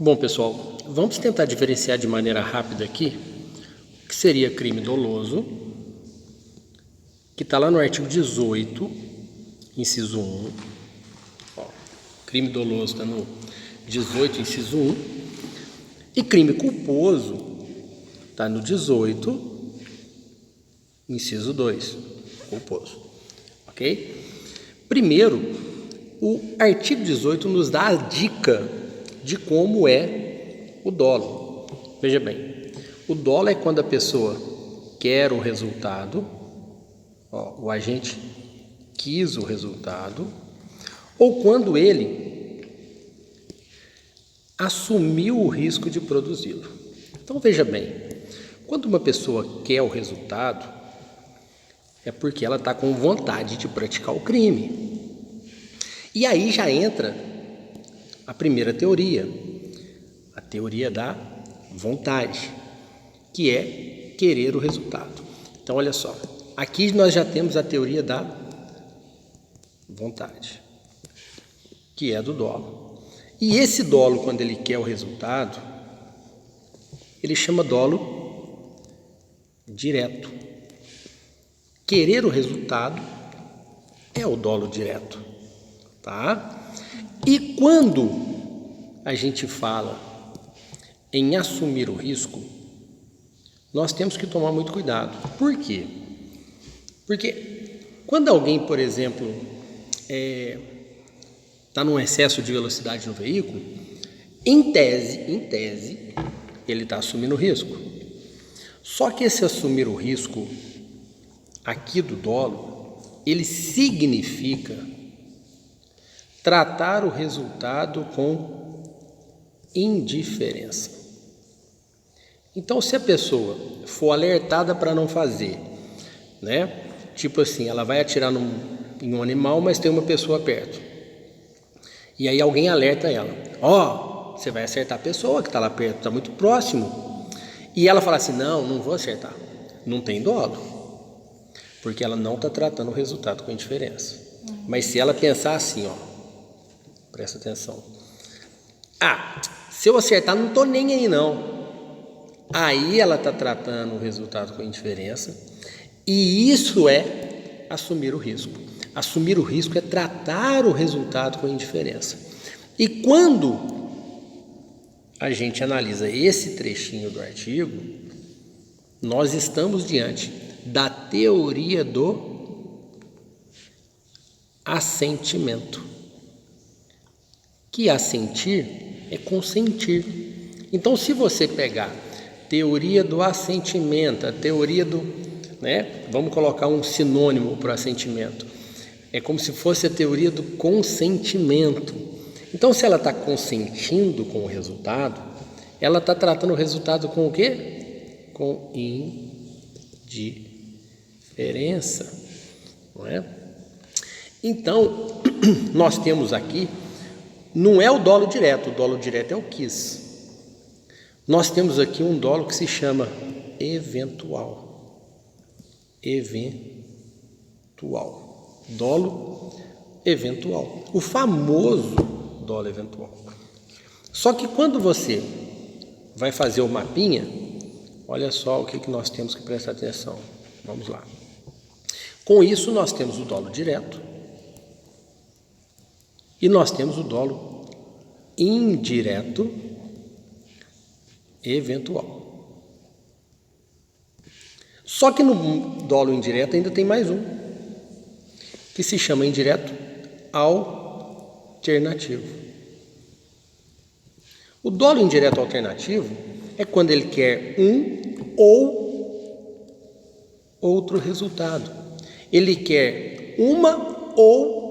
Bom, pessoal, vamos tentar diferenciar de maneira rápida aqui o que seria crime doloso, que está lá no artigo 18, inciso 1. Ó, crime doloso está no 18, inciso 1. E crime culposo está no 18, inciso 2, culposo. Ok? Primeiro, o artigo 18 nos dá a dica de como é o dolo. Veja bem, o dolo é quando a pessoa quer o resultado, o agente quis o resultado, ou quando ele assumiu o risco de produzi-lo. Então veja bem, quando uma pessoa quer o resultado, é porque ela está com vontade de praticar o crime. E aí já entra a primeira teoria, a teoria da vontade, que é querer o resultado. Então, olha só, aqui nós já temos a teoria da vontade, que é do dolo. E esse dolo, quando ele quer o resultado, ele chama dolo direto. Querer o resultado é o dolo direto, tá? E quando a gente fala em assumir o risco, nós temos que tomar muito cuidado. Por quê? Porque quando alguém, por exemplo, está num excesso de velocidade no veículo, em tese, ele está assumindo o risco. Só que esse assumir o risco aqui do dolo, ele significa tratar o resultado com indiferença. Então, se a pessoa for alertada para não fazer, né? Tipo assim, ela vai atirar em um animal, mas tem uma pessoa perto. E aí alguém alerta ela: você vai acertar a pessoa que está lá perto, está muito próximo. E ela fala assim: não vou acertar. Não tem dolo, porque ela não está tratando o resultado com indiferença. Mas se ela pensar assim, presta atenção. Se eu acertar, não estou nem aí não. Aí ela está tratando o resultado com indiferença. E isso é assumir o risco. Assumir o risco é tratar o resultado com indiferença. E quando a gente analisa esse trechinho do artigo, nós estamos diante da teoria do assentimento. Que assentir é consentir. Então, se você pegar teoria do assentimento, a teoria do, vamos colocar um sinônimo para o assentimento, é como se fosse a teoria do consentimento. Então, se ela está consentindo com o resultado, ela está tratando o resultado com o quê? Com indiferença, não é? Então, nós temos aqui, não é o dolo direto é o quis. Nós temos aqui um dolo que se chama eventual. Dolo eventual. O famoso dolo eventual. Só que quando você vai fazer o mapinha, olha só o que nós temos que prestar atenção. Vamos lá. Com isso, nós temos o dolo direto e nós temos o dolo indireto eventual. Só que no dolo indireto ainda tem mais um, que se chama indireto alternativo. O dolo indireto alternativo é quando ele quer um ou outro resultado. Ele quer uma ou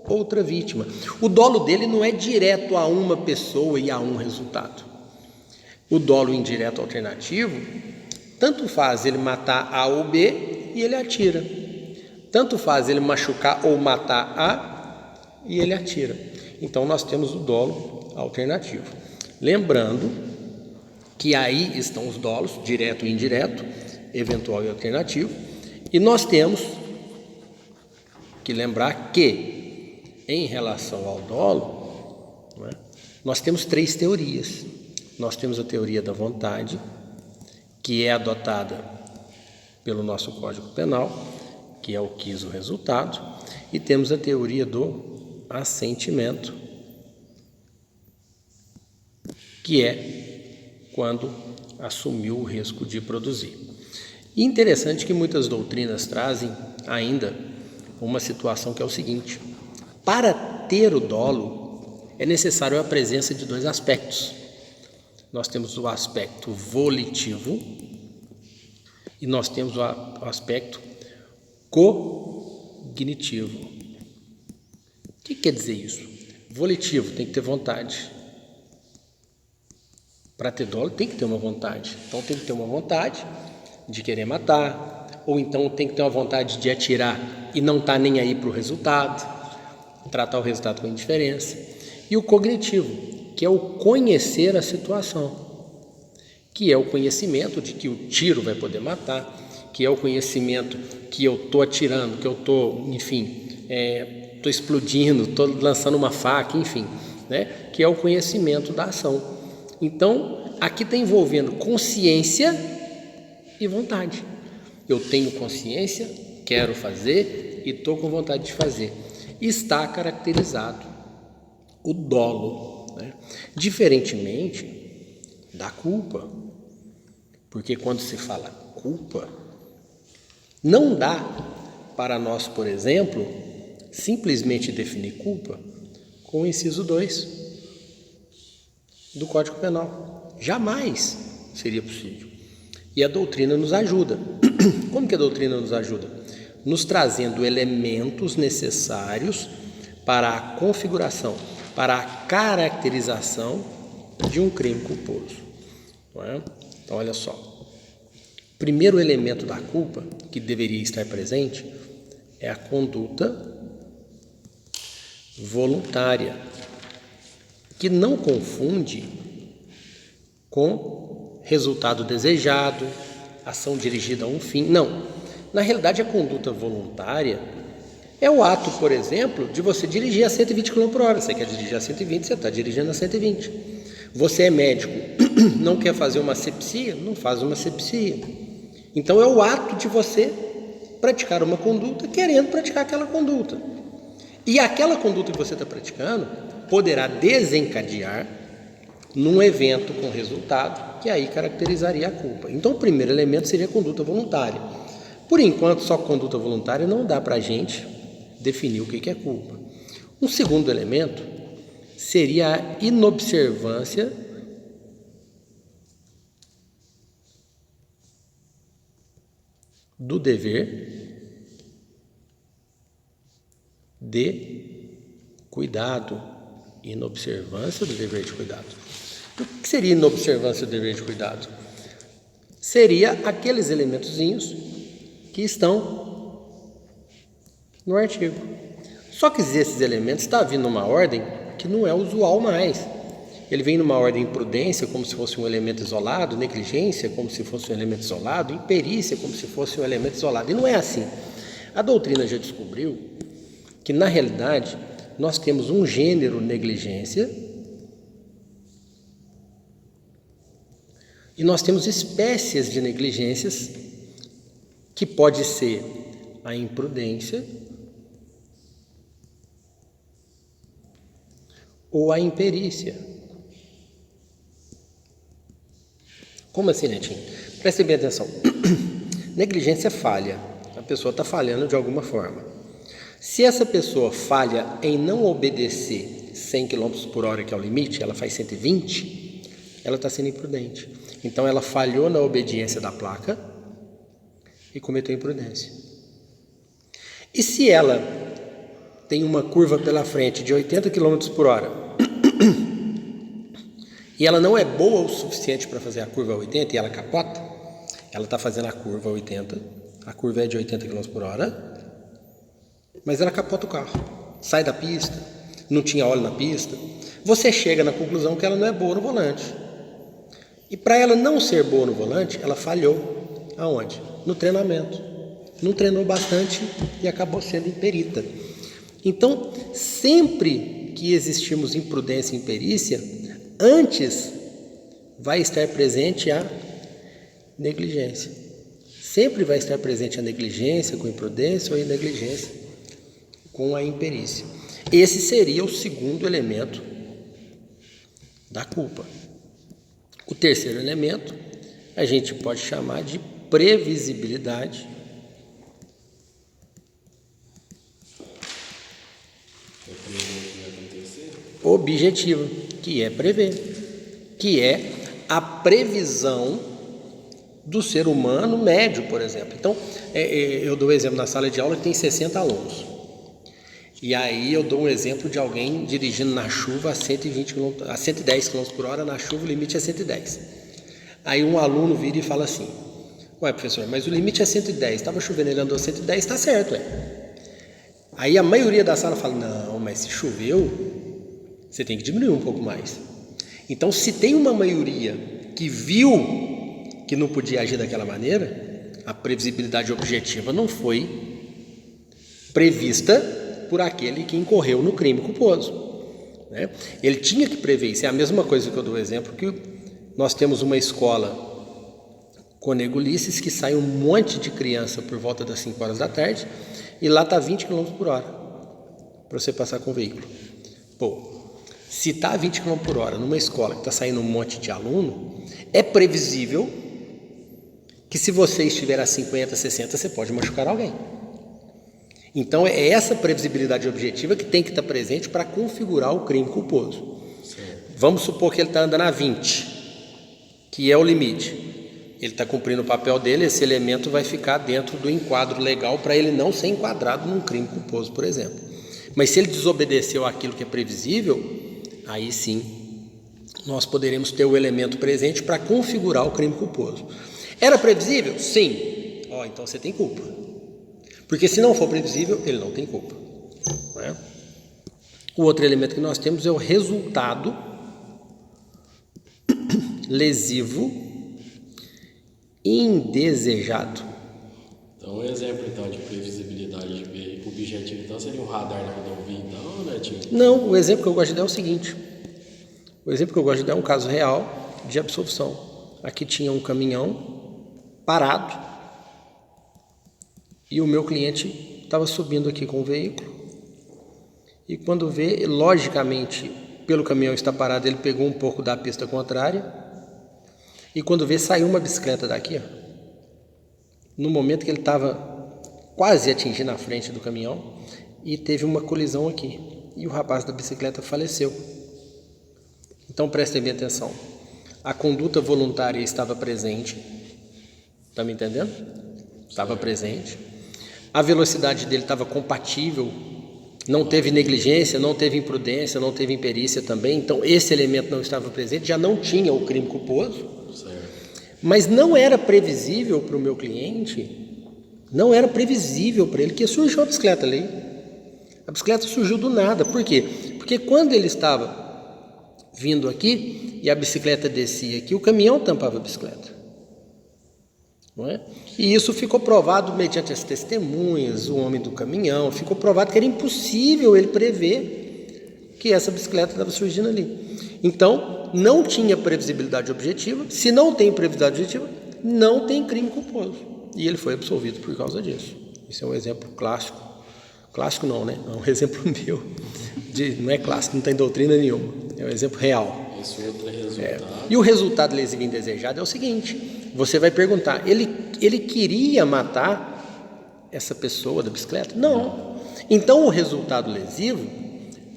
outra vítima. O dolo dele não é direto a uma pessoa e a um resultado. O dolo indireto alternativo, tanto faz ele matar A ou B e ele atira. Tanto faz ele machucar ou matar A e ele atira. Então, nós temos o dolo alternativo. Lembrando que aí estão os dolos, direto e indireto, eventual e alternativo. E nós temos que lembrar que, em relação ao dolo, Nós temos 3 teorias. Nós temos a teoria da vontade, que é adotada pelo nosso Código Penal, que é o quis o resultado, e temos a teoria do assentimento, que é quando assumiu o risco de produzir. E interessante que muitas doutrinas trazem ainda uma situação que é o seguinte: para ter o dolo é necessário a presença de 2 aspectos. Nós temos o aspecto volitivo e nós temos o aspecto cognitivo. O que quer dizer isso? Volitivo, tem que ter vontade. Para ter dolo tem que ter uma vontade. Então tem que ter uma vontade de querer matar, ou então tem que ter uma vontade de atirar e não estar nem aí para o resultado, tratar o resultado com indiferença. E o cognitivo, que é o conhecer a situação, que é o conhecimento de que o tiro vai poder matar, que é o conhecimento que eu estou atirando, que eu estou, enfim, estou explodindo, estou lançando uma faca, enfim, né? Que é o conhecimento da ação. Então, aqui está envolvendo consciência e vontade. Eu tenho consciência, quero fazer e estou com vontade de fazer. Está caracterizado o dolo, né? Diferentemente da culpa, porque quando se fala culpa, não dá para nós, por exemplo, simplesmente definir culpa com o inciso 2 do Código Penal. Jamais seria possível. E a doutrina nos ajuda. Como que a doutrina nos ajuda? Nos trazendo elementos necessários para a configuração, para a caracterização de um crime culposo. Não é? Então, olha só. O primeiro elemento da culpa que deveria estar presente é a conduta voluntária, que não confunde com resultado desejado, ação dirigida a um fim. Não. Na realidade, a conduta voluntária é o ato, por exemplo, de você dirigir a 120 km por hora. Você quer dirigir a 120, você está dirigindo a 120. Você é médico, não quer fazer uma asepsia? Não faz uma asepsia. Então, é o ato de você praticar uma conduta, querendo praticar aquela conduta. E aquela conduta que você está praticando poderá desencadear num evento com resultado que aí caracterizaria a culpa. Então, o primeiro elemento seria a conduta voluntária. Por enquanto, só conduta voluntária não dá para a gente definir o que é culpa. Um segundo elemento seria a inobservância do dever de cuidado. Inobservância do dever de cuidado. O que seria inobservância do dever de cuidado? Seria aqueles elementozinhos que estão no artigo. Só que esses elementos estão vindo numa ordem que não é usual mais. Ele vem numa ordem imprudência, como se fosse um elemento isolado, negligência, como se fosse um elemento isolado, imperícia, como se fosse um elemento isolado. E não é assim. A doutrina já descobriu que, na realidade, nós temos um gênero negligência e nós temos espécies de negligências que pode ser a imprudência ou a imperícia. Como assim, Netinho? Preste bem atenção. Negligência é falha. A pessoa está falhando de alguma forma. Se essa pessoa falha em não obedecer 100 km por hora, que é o limite, ela faz 120, ela está sendo imprudente. Então, ela falhou na obediência da placa e cometeu imprudência. E se ela tem uma curva pela frente de 80 km por hora e ela não é boa o suficiente para fazer a curva a 80 e ela capota, ela está fazendo a curva a 80, a curva é de 80 km por hora, mas ela capota o carro, sai da pista, não tinha óleo na pista. Você chega na conclusão que ela não é boa no volante. E para ela não ser boa no volante, ela falhou. Aonde? No treinamento. Não treinou bastante e acabou sendo imperita. Então, sempre que existimos imprudência e imperícia, antes vai estar presente a negligência. Sempre vai estar presente a negligência com imprudência ou a negligência com a imperícia. Esse seria o segundo elemento da culpa. O terceiro elemento a gente pode chamar de previsibilidade objetiva, que é prever, que é a previsão do ser humano médio, por exemplo. Então, eu dou um exemplo na sala de aula que tem 60 alunos. E aí eu dou um exemplo de alguém dirigindo na chuva a 110 km por hora, na chuva o limite é 110. Aí um aluno vira e fala assim: ué, professor, mas o limite é 110, estava chovendo, ele andou 110, está certo, Aí a maioria da sala fala: não, mas se choveu, você tem que diminuir um pouco mais. Então, se tem uma maioria que viu que não podia agir daquela maneira, a previsibilidade objetiva não foi prevista por aquele que incorreu no crime culposo, né? Ele tinha que prever isso. É a mesma coisa que eu dou exemplo, que nós temos uma escola Cônego Ulisses que sai um monte de criança por volta das 5 horas da tarde e lá está 20 km por hora para você passar com o veículo. Pô, se está a 20 km por hora numa escola que está saindo um monte de aluno, é previsível que se você estiver a 50, 60, você pode machucar alguém. Então é essa previsibilidade objetiva que tem que estar presente para configurar o crime culposo. Certo. Vamos supor que ele está andando a 20, que é o limite. Ele está cumprindo o papel dele, esse elemento vai ficar dentro do enquadro legal para ele não ser enquadrado num crime culposo, por exemplo. Mas se ele desobedeceu aquilo que é previsível, aí sim nós poderemos ter o elemento presente para configurar o crime culposo. Era previsível? Sim. Então você tem culpa. Porque se não for previsível, ele não tem culpa, né? O outro elemento que nós temos é o resultado lesivo indesejado. Então, um exemplo então, de previsibilidade objetiva então, seria um radar na rodovia, então, né, tio? Não, o exemplo que eu gosto de dar é o seguinte. O exemplo que eu gosto de dar é um caso real de absolvição. Aqui tinha um caminhão parado e o meu cliente estava subindo aqui com o veículo e quando vê, logicamente, pelo caminhão estar parado, ele pegou um pouco da pista contrária e quando vê, saiu uma bicicleta daqui, no momento que ele estava quase atingindo a frente do caminhão e teve uma colisão aqui e o rapaz da bicicleta faleceu. Então prestem bem atenção, a conduta voluntária estava presente, está me entendendo? Estava presente. A velocidade dele estava compatível, não teve negligência, não teve imprudência, não teve imperícia também. Então esse elemento não estava presente, já não tinha o crime culposo. Certo. Mas não era previsível para o meu cliente, não era previsível para ele que surgiu a bicicleta ali. A bicicleta surgiu do nada. Por quê? Porque quando ele estava vindo aqui e a bicicleta descia aqui, o caminhão tampava a bicicleta. Não é? E isso ficou provado mediante as testemunhas, o homem do caminhão, ficou provado que era impossível ele prever que essa bicicleta estava surgindo ali. Então, não tinha previsibilidade objetiva. Se não tem previsibilidade objetiva, não tem crime culposo. E ele foi absolvido por causa disso. Isso é um exemplo clássico. Clássico não, né? É um exemplo meu. Não é clássico, não tem doutrina nenhuma. É um exemplo real. Esse outro é resultado. E o resultado lesivo indesejado é o seguinte... Você vai perguntar, ele queria matar essa pessoa da bicicleta? Não. Então o resultado lesivo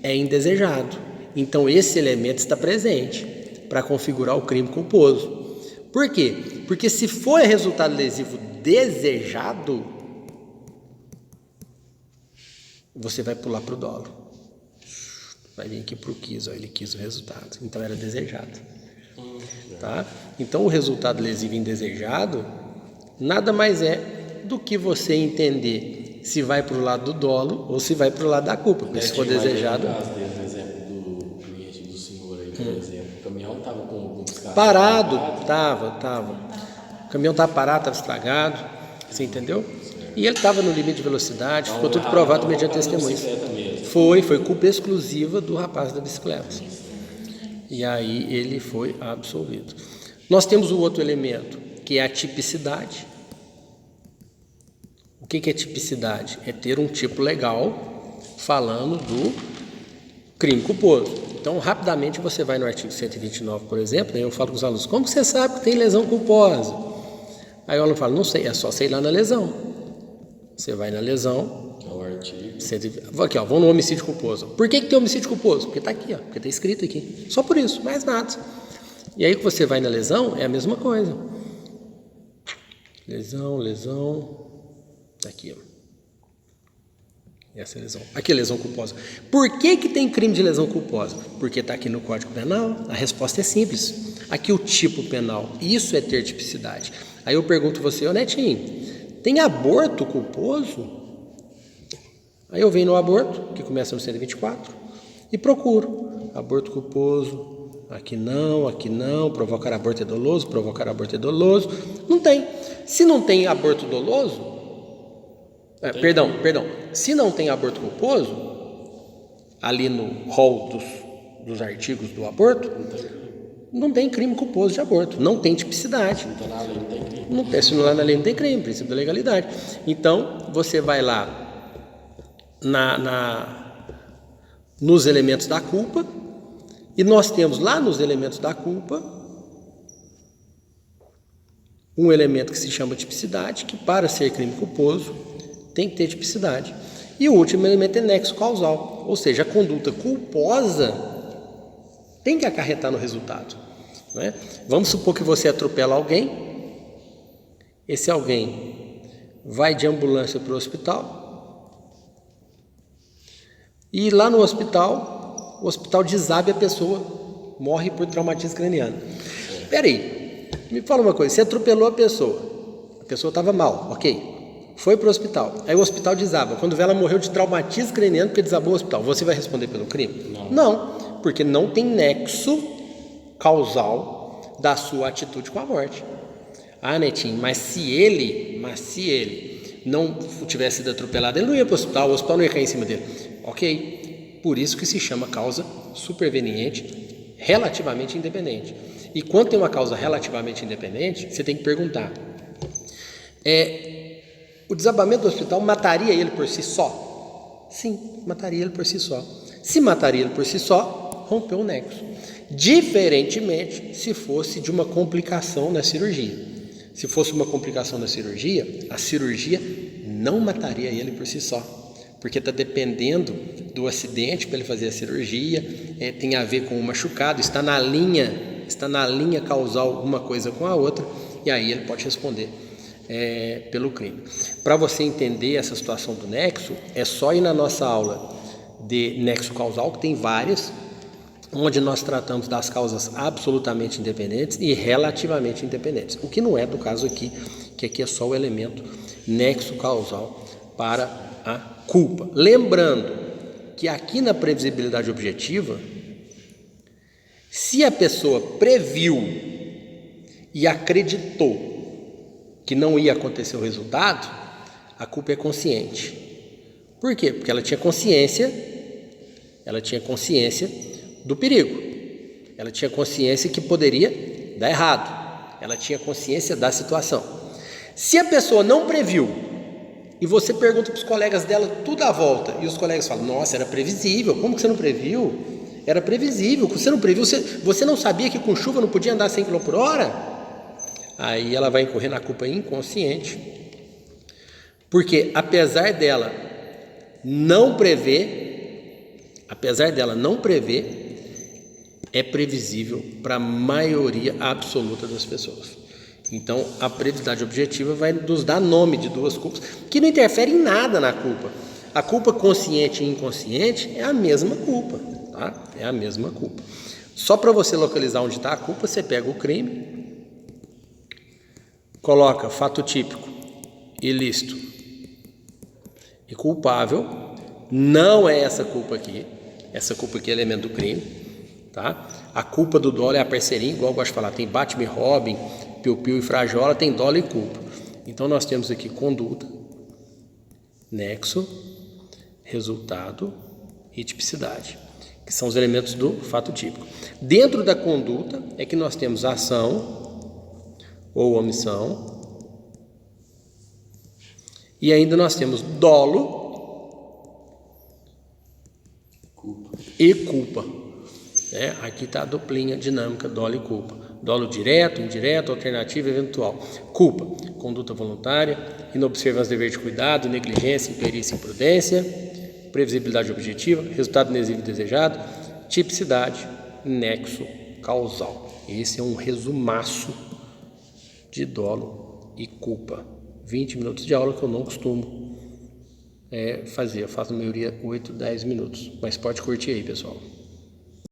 é indesejado. Então esse elemento está presente para configurar o crime culposo. Por quê? Porque se for resultado lesivo desejado, você vai pular para o dolo. Vai vir aqui para o quis, ele quis o resultado. Então era desejado. Tá? Então o resultado lesivo indesejado nada mais é do que você entender se vai para o lado do dolo ou se vai para o lado da culpa, porque se for desejado... No exemplo do cliente do senhor aí, por exemplo, o caminhão estava com os carros parado, estava. O caminhão estava parado, estava estragado, você entendeu? E ele estava no limite de velocidade, ficou tudo provado mediante testemunhas. Foi culpa exclusiva do rapaz da bicicleta. E aí ele foi absolvido. Nós temos o outro elemento, que é a tipicidade. O que é tipicidade? É ter um tipo legal falando do crime culposo. Então, rapidamente, você vai no artigo 129, por exemplo, e eu falo com os alunos, como você sabe que tem lesão culposa? Aí o aluno fala, não sei, é só você ir lá na lesão. Você vai na lesão. Que é o artigo. Aqui, ó, vamos no homicídio culposo. Por que tem homicídio culposo? Porque está aqui, ó, porque está escrito aqui. Só por isso, mais nada. E aí que você vai na lesão, é a mesma coisa. Lesão. Tá aqui, ó. Essa é a lesão. Aqui é lesão culposa. Por que tem crime de lesão culposa? Porque está aqui no Código Penal. A resposta é simples. Aqui o tipo penal. Isso é ter tipicidade. Aí eu pergunto você, ô Netinho, tem aborto culposo? Aí eu venho no aborto, que começa no 124, e procuro. Aborto culposo. Aqui não. Provocar aborto é doloso. Não tem. Se não tem aborto doloso, perdão. Se não tem aborto culposo, ali no rol dos artigos do aborto, não tem crime culposo de aborto, não tem tipicidade. Então na lei não tem crime. Não tem, se não lá na lei não tem crime, princípio da legalidade. Então, você vai lá nos elementos da culpa, e nós temos lá nos elementos da culpa um elemento que se chama tipicidade, que para ser crime culposo tem que ter tipicidade. E o último elemento é nexo causal, ou seja, a conduta culposa tem que acarretar no resultado. Não é? Vamos supor que você atropela alguém, esse alguém vai de ambulância para o hospital, e lá no hospital, o hospital desabe a pessoa, morre por traumatismo craniano. Peraí, me fala uma coisa, você atropelou a pessoa estava mal, ok? Foi para o hospital, aí o hospital desaba. Quando vê, ela morreu de traumatismo craniano porque desabou o hospital. Você vai responder pelo crime? Não, porque não tem nexo causal da sua atitude com a morte. Ah, Netinho, mas se ele não tivesse sido atropelado, ele não ia para o hospital não ia cair em cima dele. Ok, por isso que se chama causa superveniente, relativamente independente. E quando tem uma causa relativamente independente, você tem que perguntar, o desabamento do hospital mataria ele por si só? Sim, mataria ele por si só. Se mataria ele por si só, rompeu o nexo. Diferentemente, se fosse de uma complicação na cirurgia. Se fosse uma complicação na cirurgia, a cirurgia não mataria ele por si só. Porque está dependendo do acidente para ele fazer a cirurgia, tem a ver com o machucado, está na linha causal uma coisa com a outra, e aí ele pode responder pelo crime. Para você entender essa situação do nexo, é só ir na nossa aula de nexo causal, que tem várias, onde nós tratamos das causas absolutamente independentes e relativamente independentes, o que não é do caso aqui, que aqui é só o elemento nexo causal para a culpa. Lembrando que aqui na previsibilidade objetiva, se a pessoa previu e acreditou que não ia acontecer o resultado, a culpa é consciente. Por quê? Porque ela tinha consciência do perigo, ela tinha consciência que poderia dar errado, ela tinha consciência da situação. Se a pessoa não previu, e você pergunta para os colegas dela tudo à volta, e os colegas falam, nossa, era previsível, como que você não previu? Era previsível, você não previu, você não sabia que com chuva não podia andar 100 km por hora? Aí ela vai incorrer na culpa inconsciente, porque apesar dela não prever, é previsível para a maioria absoluta das pessoas. Então, a previsibilidade objetiva vai nos dar nome de duas culpas que não interferem em nada na culpa. A culpa consciente e inconsciente é a mesma culpa, tá? É a mesma culpa. Só para você localizar onde está a culpa, você pega o crime, coloca fato típico, ilícito e culpável. Não é essa culpa aqui é elemento do crime, tá? A culpa do dolo é a parceirinha, igual eu gosto de falar, tem Batman e Robin, Piu-Piu e Frajola, tem dolo e culpa. Então nós temos aqui conduta, nexo, resultado e tipicidade, que são os elementos do fato típico. Dentro da conduta é que nós temos ação ou omissão, e ainda nós temos dolo e culpa. Aqui está a duplinha dinâmica, dolo e culpa. Dolo direto, indireto, alternativo, eventual. Culpa, conduta voluntária, inobservância, dever de cuidado, negligência, imperícia, imprudência, previsibilidade objetiva, resultado inexível desejado, tipicidade, nexo causal. Esse é um resumaço de dolo e culpa. 20 minutos de aula que eu não costumo fazer. Eu faço na maioria 8, 10 minutos. Mas pode curtir aí, pessoal.